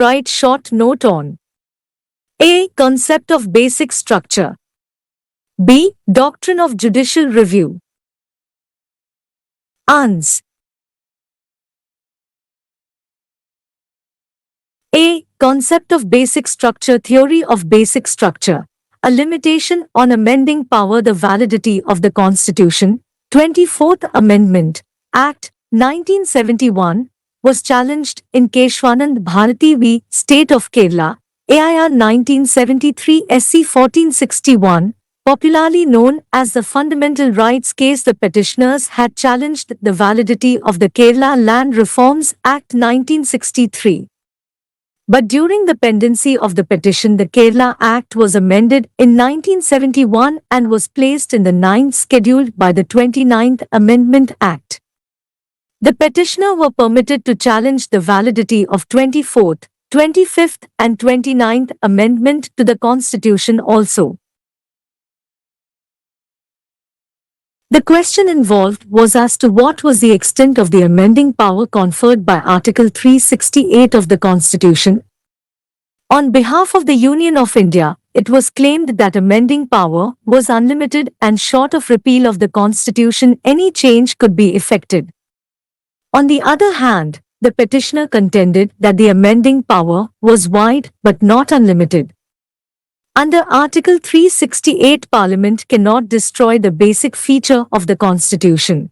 write short note on A. Concept of basic structure. B. Doctrine of judicial review. Ans. A. Concept of basic structure. Theory of basic structure. A limitation on amending power. The validity of the Constitution, 24th Amendment, Act, 1971, was challenged in Keshwanand Bharati v. State of Kerala, AIR 1973 SC 1461, popularly known as the Fundamental Rights case. The petitioners had challenged the validity of the Kerala Land Reforms Act 1963. But during the pendency of the petition, the Kerala Act was amended in 1971 and was placed in the 9th schedule by the 29th Amendment Act. The petitioner were permitted to challenge the validity of 24th, 25th and 29th Amendment to the Constitution also. The question involved was as to what was the extent of the amending power conferred by Article 368 of the Constitution. On behalf of the Union of India, it was claimed that amending power was unlimited and short of repeal of the Constitution, any change could be effected. On the other hand, the petitioner contended that the amending power was wide but not unlimited. Under Article 368, Parliament cannot destroy the basic feature of the Constitution.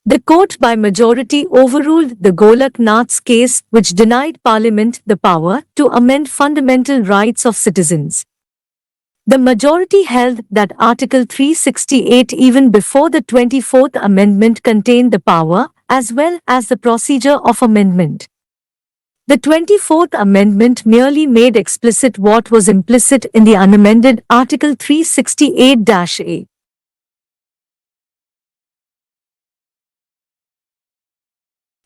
The court by majority overruled the Golak Nath's case, which denied Parliament the power to amend fundamental rights of citizens. The majority held that Article 368, even before the 24th Amendment, contained the power as well as the procedure of amendment. The 24th Amendment merely made explicit what was implicit in the unamended Article 368-A.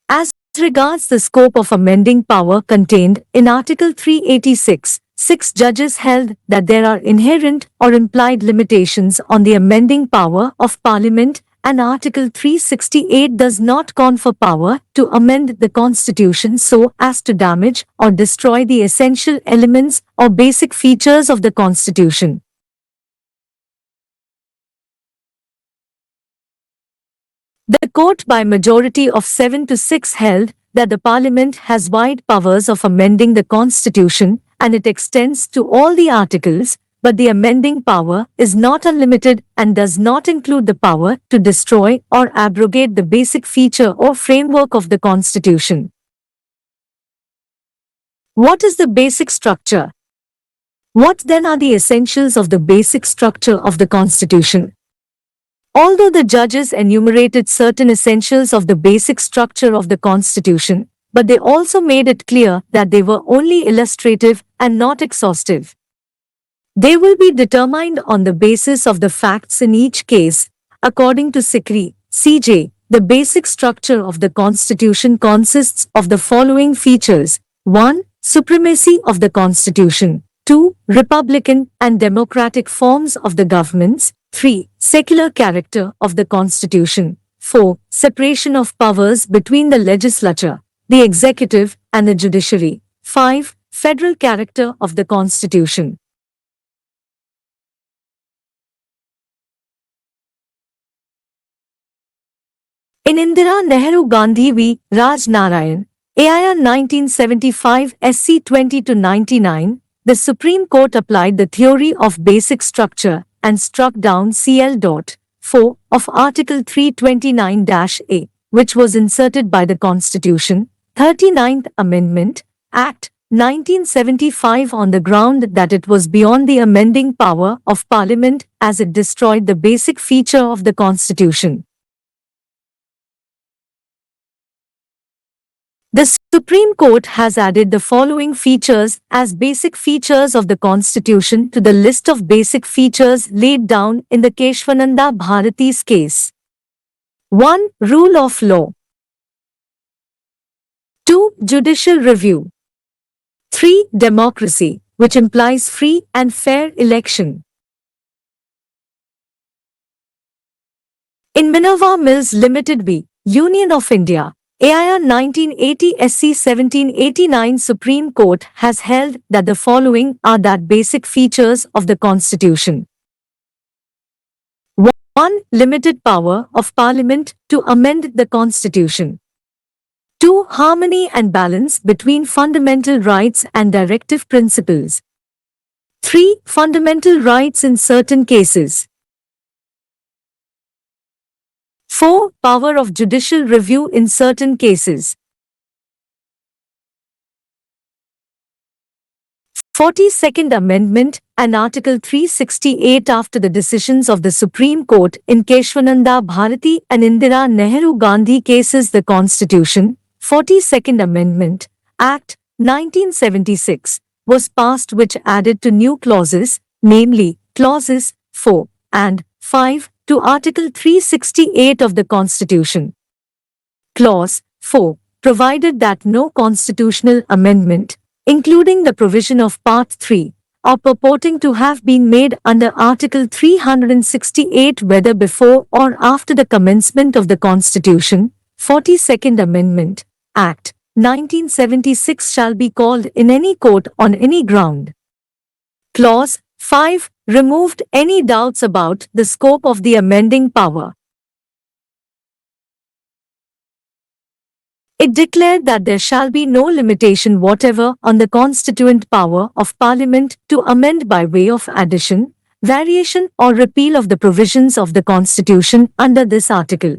As regards the scope of amending power contained in Article 386, 6 judges held that there are inherent or implied limitations on the amending power of Parliament, and Article 368 does not confer power to amend the Constitution so as to damage or destroy the essential elements or basic features of the Constitution. The court by majority of 7-6 held that the Parliament has wide powers of amending the Constitution and it extends to all the articles, but the amending power is not unlimited and does not include the power to destroy or abrogate the basic feature or framework of the Constitution. What is the basic structure? What then are the essentials of the basic structure of the Constitution? Although the judges enumerated certain essentials of the basic structure of the Constitution, but they also made it clear that they were only illustrative and not exhaustive. They will be determined on the basis of the facts in each case. According to Sikri, CJ, the basic structure of the Constitution consists of the following features: 1. Supremacy of the Constitution. 2. Republican and democratic forms of the governments. 3. Secular character of the Constitution. 4. Separation of powers between the legislature, the executive, and the judiciary. 5. Federal character of the Constitution. In Indira Nehru Gandhi v. Raj Narayan, AIR 1975 SC 20-99, the Supreme Court applied the theory of basic structure and struck down CL.4 of Article 329-A, which was inserted by the Constitution, 39th Amendment, Act, 1975 on the ground that it was beyond the amending power of Parliament as it destroyed the basic feature of the Constitution. The Supreme Court has added the following features as basic features of the Constitution to the list of basic features laid down in the Keshwananda Bharati's case. 1. Rule of law. 2. Judicial review. 3. Democracy, which implies free and fair election. In Minerva Mills Limited v. Union of India, AIR 1980 SC 1789 Supreme Court has held that the following are the basic features of the Constitution. 1. Limited power of Parliament to amend the Constitution. 2. Harmony and balance between fundamental rights and directive principles. 3. Fundamental rights in certain cases. 4. Power of judicial review in certain cases. 42nd Amendment and Article 368 after the decisions of the Supreme Court in Keshwananda Bharati and Indira Nehru Gandhi cases the Constitution, 42nd Amendment, Act, 1976, was passed which added to new clauses, namely, clauses 4 and 5 to Article 368 of the Constitution. Clause 4 provided that no constitutional amendment, including the provision of Part 3, or purporting to have been made under Article 368 whether before or after the commencement of the Constitution, 42nd Amendment, Act, 1976 shall be called in any court on any ground. Clause 5 removed any doubts about the scope of the amending power. It declared that there shall be no limitation whatever on the constituent power of Parliament to amend by way of addition, variation or repeal of the provisions of the Constitution under this article.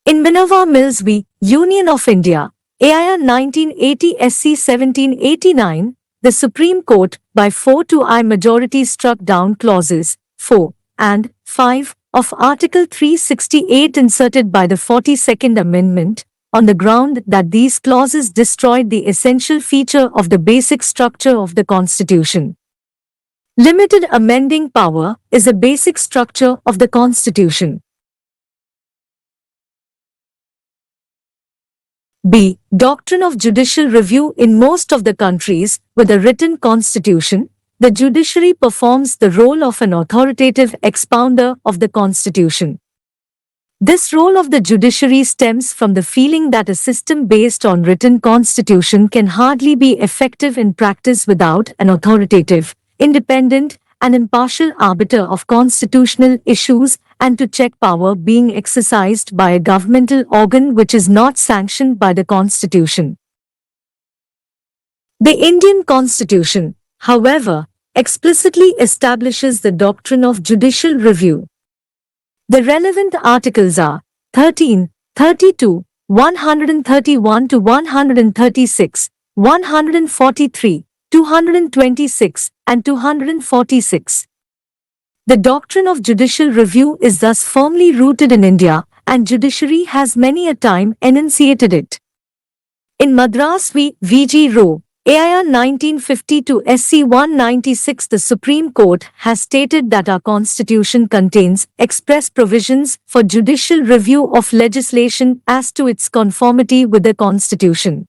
In Minerva Mills v. Union of India, AIR 1980 SC 1789, the Supreme Court, by 4-I majority struck down clauses 4 and 5 of Article 368 inserted by the 42nd Amendment, on the ground that these clauses destroyed the essential feature of the basic structure of the Constitution. Limited amending power is a basic structure of the Constitution. B. Doctrine of judicial review. In most of the countries with a written constitution, the judiciary performs the role of an authoritative expounder of the Constitution. This role of the judiciary stems from the feeling that a system based on written constitution can hardly be effective in practice without an authoritative, independent, and impartial arbiter of constitutional issues, and to check power being exercised by a governmental organ which is not sanctioned by the Constitution. The Indian Constitution, however, explicitly establishes the doctrine of judicial review. The relevant articles are 13, 32, 131 to 136, 143, 226, and 246. The doctrine of judicial review is thus firmly rooted in India, and judiciary has many a time enunciated it. In Madras v. V.G. Roe, AIR 1950 to SC 196, the Supreme Court has stated that our Constitution contains express provisions for judicial review of legislation as to its conformity with the Constitution.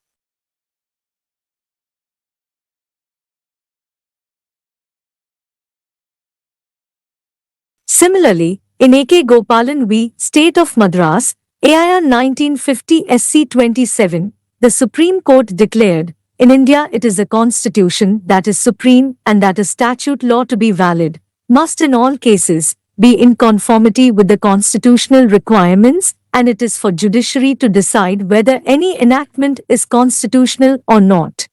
Similarly, in A.K. Gopalan v. State of Madras, AIR 1950 SC 27, the Supreme Court declared, in India it is a constitution that is supreme and that a statute law to be valid, must in all cases, be in conformity with the constitutional requirements, and it is for judiciary to decide whether any enactment is constitutional or not.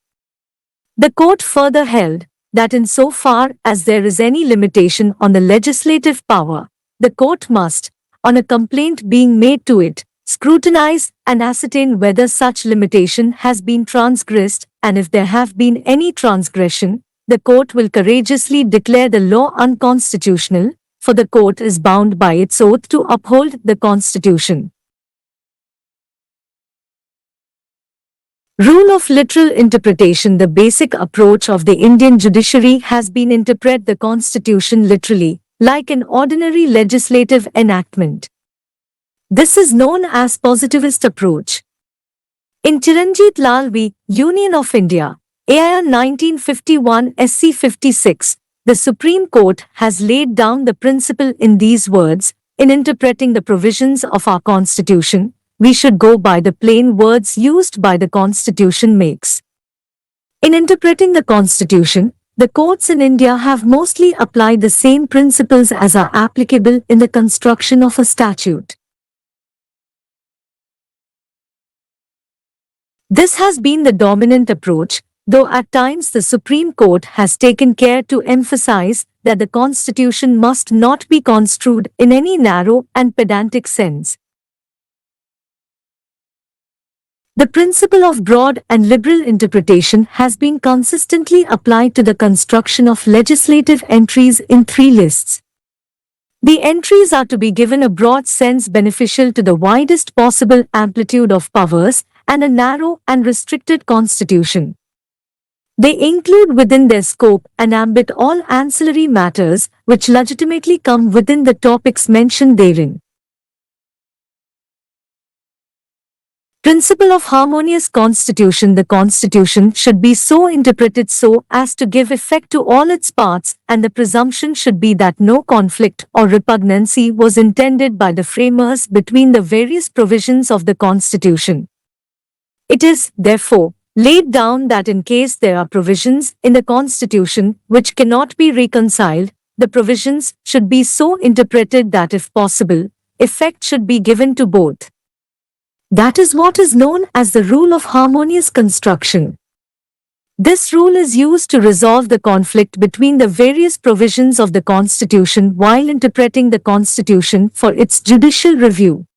The court further held that in so far as there is any limitation on the legislative power, the court must, on a complaint being made to it, scrutinize and ascertain whether such limitation has been transgressed, and if there have been any transgression, the court will courageously declare the law unconstitutional, for the court is bound by its oath to uphold the Constitution. Rule of literal interpretation. The basic approach of the Indian judiciary has been to interpret the Constitution literally, like an ordinary legislative enactment. This is known as positivist approach. In Chiranjit Lal v. Union of India, AIR 1951 SC 56, the Supreme Court has laid down the principle in these words, In interpreting the provisions of our Constitution, we should go by the plain words used by the Constitution makes. In interpreting the Constitution, the courts in India have mostly applied the same principles as are applicable in the construction of a statute. This has been the dominant approach, though at times the Supreme Court has taken care to emphasize that the Constitution must not be construed in any narrow and pedantic sense. The principle of broad and liberal interpretation has been consistently applied to the construction of legislative entries in three lists. The entries are to be given a broad sense beneficial to the widest possible amplitude of powers and a narrow and restricted constitution. They include within their scope and ambit all ancillary matters which legitimately come within the topics mentioned therein. Principle of harmonious constitution. The constitution should be so interpreted so as to give effect to all its parts, and the presumption should be that no conflict or repugnancy was intended by the framers between the various provisions of the constitution. It is, therefore, laid down that in case there are provisions in the constitution which cannot be reconciled, the provisions should be so interpreted that if possible, effect should be given to both. That is what is known as the rule of harmonious construction. This rule is used to resolve the conflict between the various provisions of the Constitution while interpreting the Constitution for its judicial review.